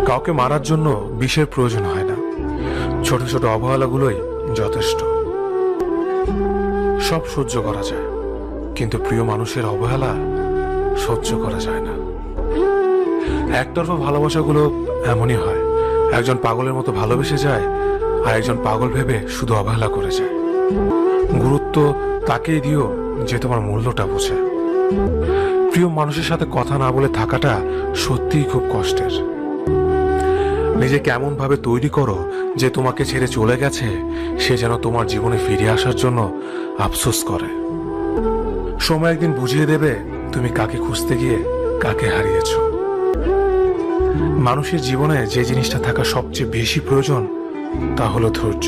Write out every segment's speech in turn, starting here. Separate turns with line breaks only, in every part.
কাউকে মারার জন্য বিষের প্রয়োজন হয় না, ছোট ছোট অবহেলাগুলোই যথেষ্ট। সব সহ্য করা যায়, কিন্তু প্রিয় মানুষের অবহেলা সহ্য করা যায় না। একতরফা ভালোবাসাগুলো এমনই হয়, একজন পাগলের মতো ভালোবেসে যায়, আর একজন পাগল ভেবে শুধু অবহেলা করে যায়। গুরুত্ব তাকেই দিও যে তোমার মূল্যটা বোঝে। প্রিয় মানুষের সাথে কথা না বলে থাকাটা সত্যিই খুব কষ্টের। নিজেকে এমন ভাবে তৈরি করো যে তোমাকে ছেড়ে চলে গেছে সে যেন তোমার জীবনে ফিরে আসার জন্য আফসোস করে। সময় একদিন বুঝিয়ে দেবে তুমি কাকে খুঁজতে গিয়ে কাকে হারিয়েছ। মানুষের জীবনে যে জিনিসটা থাকা সবচেয়ে বেশি প্রয়োজন তা হলো ধৈর্য।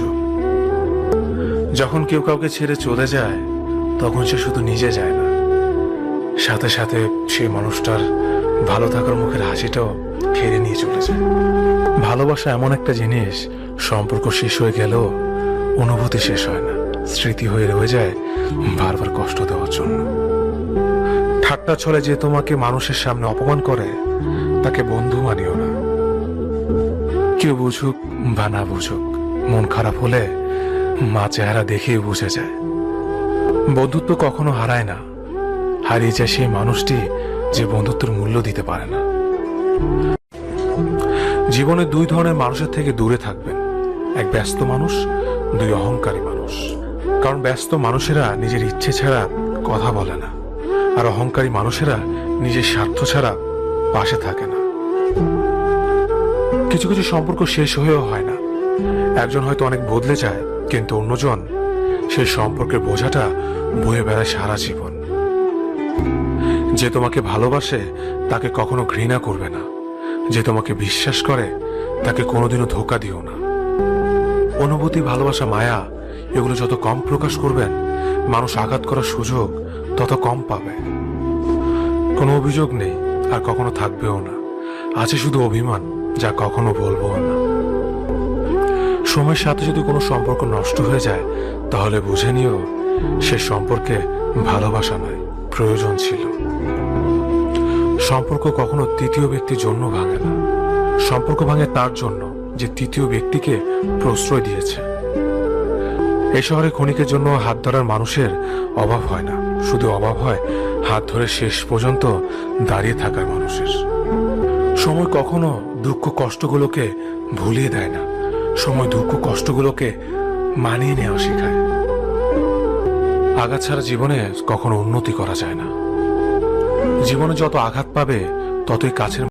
যখন কেউ কাউকে ছেড়ে চলে যায় তখন সে শুধু নিজে যায় না, সাথে সাথে সেই মানুষটার ভালো থাকার মুখের হাসিটাও ফিরে নিয়ে চলে যায়। ভালোবাসা এমন একটা জিনিস, সম্পর্ক শেষ হয়ে গেলেও অনুভূতি শেষ হয় না, স্মৃতি হয়ে রয়ে যায় বারবার কষ্ট দেওয়ার জন্য। ঠাট্টা ছলে যে তোমাকে মানুষের সামনে অপমান করে তাকে বন্ধু মানিও না। কেউ বুঝুক বা না বুঝুক, মন খারাপ হলে মা চেহারা দেখেই বুঝে যায়। বন্ধুত্ব কখনো হারায় না, হারিয়ে যায় সেই মানুষটি যে বন্ধুত্বের মূল্য দিতে পারে না। জীবনে দুই ধরনের মানুষের থেকে দূরে থাকবেন, এক ব্যস্ত মানুষ, দুই অহংকারী মানুষ। কারণ ব্যস্ত মানুষেরা নিজের ইচ্ছে ছাড়া কথা বলে না, আর অহংকারী মানুষেরা নিজের স্বার্থ ছাড়া পাশে থাকে না। কিছু কিছু সম্পর্ক শেষ হয়েও হয় না, একজন হয়তো অনেক বদলে যায়, কিন্তু অন্যজন সেই সম্পর্কের বোঝাটা বয়ে বেড়ায় সারা জীবন। যে তোমাকে ভালোবাসে তাকে কখনো ঘৃণা করবে না, যে তোমাকে বিশ্বাস করে তাকে কোনোদিনও ধোঁকা দিও না। অনুভূতি, ভালোবাসা, মায়া এগুলো যত কম প্রকাশ করবেন, মানুষ আঘাত করার সুযোগ তত কম পাবে। কোনো অভিযোগ নেই আর কখনো থাকবেও না, আছে শুধু অভিমান যা কখনো বলবো না। সময়ের সাথে যদি কোনো সম্পর্ক নষ্ট হয়ে যায় তাহলে বুঝে নিও সে সম্পর্কে ভালোবাসা নয়, প্রয়োজন ছিল। সম্পর্ক কখনো তৃতীয় ব্যক্তির জন্য ভাঙে না, সম্পর্ক ভাঙে তার জন্য যে তৃতীয় ব্যক্তিকে প্রশ্রয় দিয়েছে। এই শহরে ক্ষণিকের জন্য হাত ধরার মানুষের অভাব হয় না, শুধু অভাব হয় হাত ধরে শেষ পর্যন্ত দাঁড়িয়ে থাকার মানুষের। সময় কখনো দুঃখ কষ্টগুলোকে ভুলিয়ে দেয় না, সময় দুঃখ কষ্টগুলোকে মানিয়ে নেওয়া শেখায়। আঘাত ছাড়া জীবনে কখনো উন্নতি করা যায় না। জীবনে যত আঘাত পাবে ততই কাছের